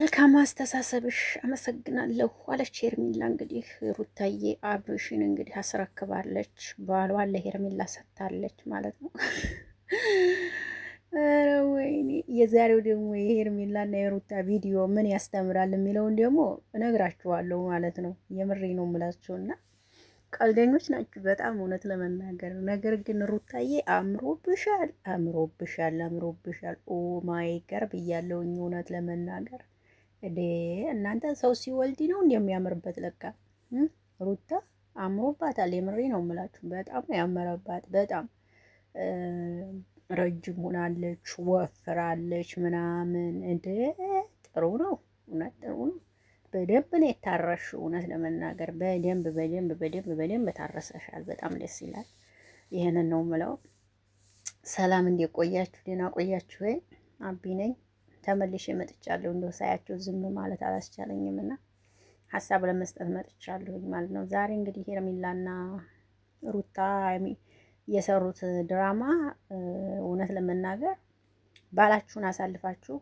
መልካም አስተሳሰብሽ አመሰግናለሁ አለች ሄርሜላ። እንግዲህ ሩታዬ አብርሽን እንግዲህ አስረክባለች። ባሏን ለሄርሜላ ሰጥታለች ማለት ነው። ኧረ ወይኔ! የዛሬው ደግሞ የሄርሜላ እና የሩታ ቪዲዮ ምን ያስተምራል የሚለውን ደግሞ እነግራችኋለሁ ማለት ነው። የምሬ ነው የምላችሁና ቀልደኞች ናችሁ በጣም እውነት ለመናገር ነገር ግን ሩታዬ አምሮብሻል፣ አምሮብሻል፣ አምሮብሻል። ኦ ማይ ጋር ብያለሁኝ እውነት ለመናገር እዴ እናንተ ሰው ሲወልድ ነው እንደሚያምርበት ለካ ሩታ አምሮባታል። የምሬ ነው የምላችሁ በጣም ነው ያመረባት። በጣም ረጅም ሆናለች፣ ወፍራለች ምናምን እንደ ጥሩ ነው እውነት ጥሩ ነው። በደንብ ነው የታረሽው እውነት ለመናገር በደንብ በደንብ በደንብ በደንብ ታረሰሻል። በጣም ደስ ይላል። ይሄንን ነው የምለው። ሰላም እንዴት ቆያችሁ? ደህና ቆያችሁ ወይ? አቢ ነኝ ተመልሼ መጥቻለሁ። እንደው ሳያቸው ዝም ማለት አላስቻለኝም እና ሀሳብ ለመስጠት መጥቻለሁኝ ማለት ነው። ዛሬ እንግዲህ ሄርሜላና ሩታ የሰሩት ድራማ እውነት ለመናገር ባላችሁን አሳልፋችሁ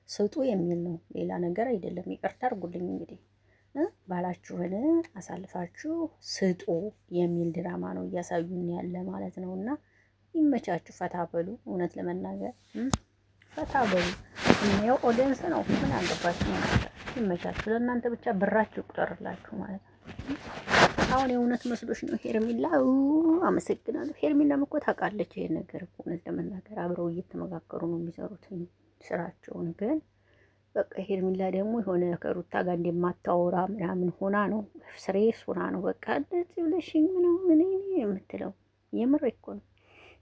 ስጡ የሚል ነው። ሌላ ነገር አይደለም። ይቅርታ አድርጉልኝ እንግዲህ ባላችሁን አሳልፋችሁ ስጡ የሚል ድራማ ነው እያሳዩን ያለ ማለት ነው። እና ይመቻችሁ፣ ፈታ በሉ። እውነት ለመናገር ፈታ በሉ። የሚያው ኦዲየንስ ነው። ምን አገባችሁ? ይመቻችሁ። ለእናንተ ብቻ ብራችሁ ይቁጠርላችሁ ማለት ነው። አሁን የእውነት መስሎሽ ነው ሄርሜላ? አመሰግናለሁ። ሄርሜላም እኮ ታውቃለች ይሄን ነገር እውነት ለመናገር አብረው እየተመካከሩ ነው የሚሰሩት ስራቸውን። ግን በቃ ሄርሜላ ደግሞ የሆነ ከሩታ ጋር እንደማታወራ ምናምን ሆና ነው ስሬስ ሆና ነው በቃ እንደዚህ ብለሽኝ ምናምን የምትለው። የምር እኮ ነው።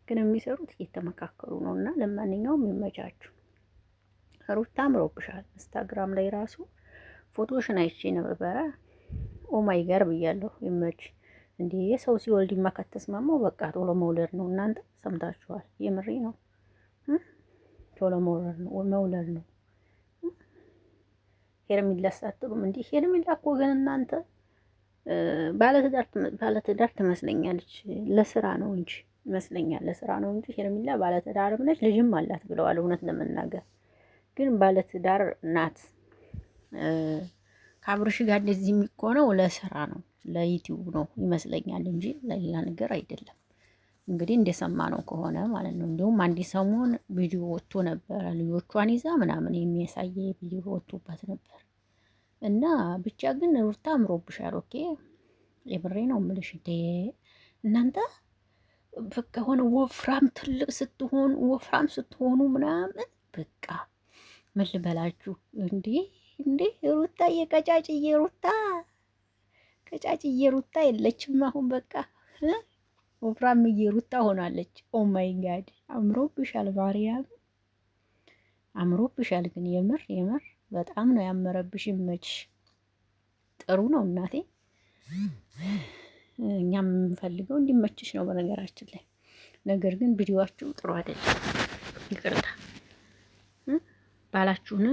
ግን የሚሰሩት እየተመካከሩ ነው። እና ለማንኛውም ይመቻችሁ። ሩታ አምሮብሻል። ኢንስታግራም ላይ ራሱ ፎቶሽን አይቼ ነበረ። ኦማይ ጋር ብያለሁ። ይመች እንዴ! ሰው ሲወልድ ከተስማማው በቃ ቶሎ መውለድ ነው። እናንተ ሰምታችኋል። የምሬ ነው። ቶሎ መውለድ ነው መውለድ ነው። ሄርሜላ አትሉም እንዴ? ሄርሜላ እኮ ግን እናንተ ባለትዳር ትመስለኛለች። ለስራ ነው እንጂ ይመስለኛል ለስራ ነው እንጂ ሄርሜላ ባለትዳርም ነች ልጅም አላት ብለዋል። እውነት ለመናገር ግን ባለትዳር ናት። ከአብርሽ ጋር እንደዚህ የሚኮነው ለስራ ነው ለዩቲዩብ ነው ይመስለኛል እንጂ ለሌላ ነገር አይደለም። እንግዲህ እንደሰማነው ከሆነ ማለት ነው። እንዲሁም አንድ ሰሞን ቪዲዮ ወጥቶ ነበረ ልጆቿን ይዛ ምናምን የሚያሳይ ቪዲዮ ወጥቶበት ነበር። እና ብቻ ግን ሩታ አምሮብሻል። ኦኬ የብሬ ነው የምልሽ። እናንተ በቃ ሆነ ወፍራም ትልቅ ስትሆኑ ወፍራም ስትሆኑ ምናምን በቃ ምን ልበላችሁ እንዴ ሩታዬ ቀጫጭዬ ሩታ የለችም አሁን በቃ ወፍራምዬ ሩታ ሆናለች። ኦ ማይ ጋድ አምሮብሻል፣ ማርያም አምሮብሻል። ግን የምር በጣም ነው ያመረብሽ። ይመችሽ። ጥሩ ነው እናቴ። እኛም የምንፈልገው እንዲመችሽ ነው በነገራችን ላይ። ነገር ግን ቪዲዮአችሁ ጥሩ አይደለም። ይቅርታ ባላችሁን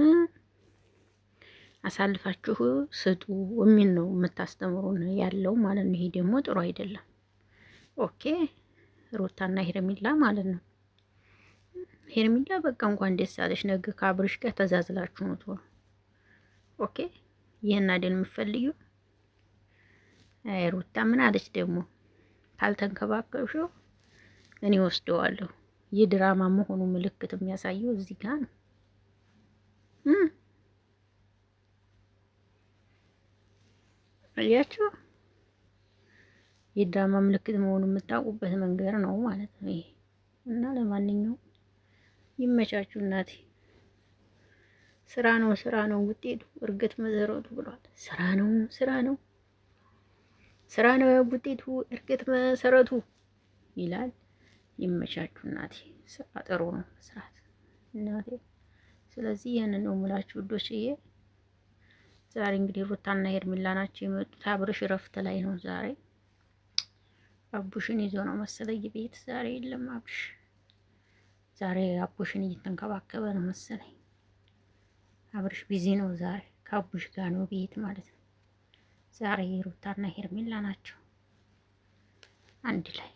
አሳልፋችሁ ስጡ የሚል ነው የምታስተምሩን ያለው ማለት ነው። ይሄ ደግሞ ጥሩ አይደለም። ኦኬ ሩታና ሄርሜላ ማለት ነው። ሄርሜላ በቃ እንኳን ደስ አለሽ። ነገ ከአብርሽ ጋር ተዛዝላችሁ ነው ቶሎ። ኦኬ ይሄን አይደል የምትፈልጊው? አይ ሩታ ምን አለች ደግሞ? ካልተንከባከብሽው እኔ ወስደዋለሁ። የድራማ መሆኑ ምልክት የሚያሳየው እዚህ ጋር ነው። አያችሁ፣ የድራማ ምልክት መሆኑ የምታውቁበት መንገድ ነው ማለት ነው ይሄ። እና ለማንኛውም ይመቻችሁ እናቴ። ስራ ነው ውጤቱ፣ እርግጥ መሰረቱ ብሏል። ስራ ነው ውጤቱ፣ እርግጥ መሰረቱ ይላል። ይመቻችሁ እናቴ። ስራ ጥሩ ነው መስራት እናቴ። ስለዚህ ይሄንን ነው የምላችሁ ውዶችዬ። ዛሬ እንግዲህ ሩታና ሄርሜላ ናቸው የመጡት። አብርሽ እረፍት ላይ ነው ዛሬ። አቡሽን ይዞ ነው መሰለኝ ቤት ዛሬ የለም አብርሽ። ዛሬ አቡሽን እየተንከባከበ ነው መሰለኝ። አብርሽ ቢዚ ነው ዛሬ፣ ከአቡሽ ጋር ነው ቤት ማለት ነው። ዛሬ ሩታና ሄርሜላ ናቸው አንድ ላይ።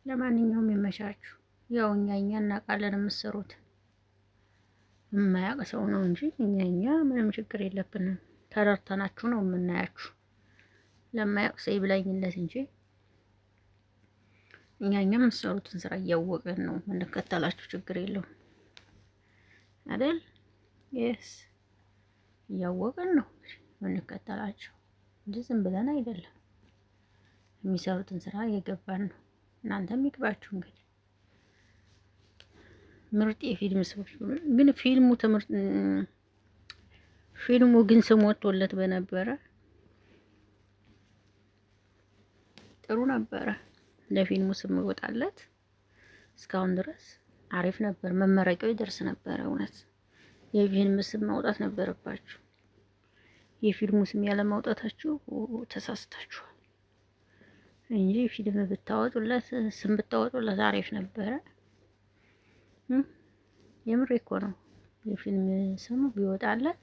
ለማንኛውም ይመቻችሁ። ያው እኛ እናውቃለን የምትሰሩት የማያውቅ ሰው ነው እንጂ እኛ ምንም ችግር የለብንም። ተረድተናችሁ ነው የምናያችሁ። ለማያውቅ ሰው ይብላኝለት እንጂ እኛ የምትሰሩትን ስራ እያወቅን ነው የምንከተላችሁ። ችግር የለውም አይደል? የስ እያወቅን ነው የምንከተላቸው እንጂ ዝም ብለን አይደለም። የሚሰሩትን ስራ እየገባን ነው። እናንተም ይግባችሁ እንግዲህ። ምርጥ የፊልም ሰዎች ግን ፊልሙ ግን ስም ወጥቶለት በነበረ ጥሩ ነበረ። ለፊልሙ ስም ወጣለት እስካሁን ድረስ አሪፍ ነበር። መመረቂያው ይደርስ ነበረ። እውነት የፊልም ስም ማውጣት ነበረባችሁ። የፊልሙ ስም ያለ ማውጣታችሁ ተሳስታችኋል እንጂ ፊልም ብታወጡለት ስም ብታወጡለት አሪፍ ነበረ። የምሬ እኮ ነው። የፊልም ስሙ ቢወጣለት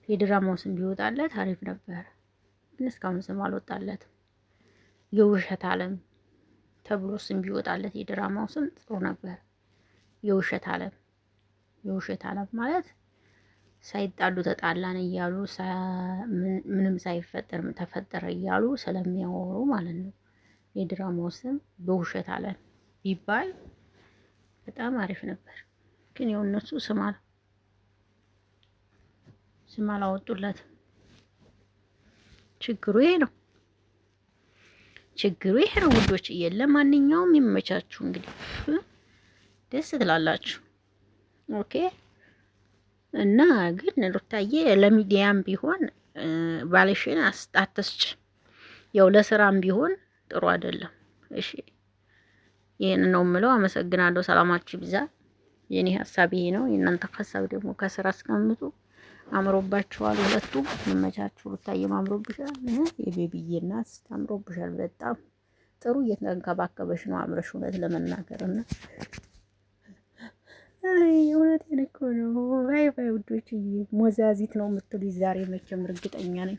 የድራማው ስም ቢወጣለት አሪፍ ነበረ። ግን እስካሁን ስም አልወጣለትም። የውሸት ዓለም ተብሎ ስም ቢወጣለት የድራማው ስም ጥሩ ነበር። የውሸት ዓለም ማለት ሳይጣሉ ተጣላን እያሉ ምንም ሳይፈጠር ተፈጠረ እያሉ ስለሚያወሩ ማለት ነው። የድራማው ስም በውሸት ዓለም ቢባል በጣም አሪፍ ነበር። ግን ያው እነሱ ስም አላወጡለትም። ችግሩ ይሄ ነው። ውዶች። ለማንኛውም ይመቻችሁ እንግዲህ ደስ ትላላችሁ። ኦኬ። እና ግን ሩታዬ ለሚዲያም ቢሆን ባልሽን አትስጭ። ያው ለስራም ቢሆን ጥሩ አይደለም። እሺ፣ ይሄን ነው የምለው። አመሰግናለሁ። ሰላማችሁ ይብዛ። የኔ ሀሳብ ይሄ ነው። የእናንተ ሀሳብ ደግሞ ከስራ አስቀምጡ። አምሮባችኋል ሁለቱም። ይመቻችሁ። ሩታዬም አምሮብሻል፣ የቤቢዬ እናት አምሮብሻል። በጣም ጥሩ እየተንከባከበሽ ነው አብረሽ፣ እውነት ለመናገር እና እውነቴን እኮ ነው። ባይ ውዶችዬ፣ ሞዛዚት ነው የምትሉኝ ዛሬ መቼም እርግጠኛ ነኝ።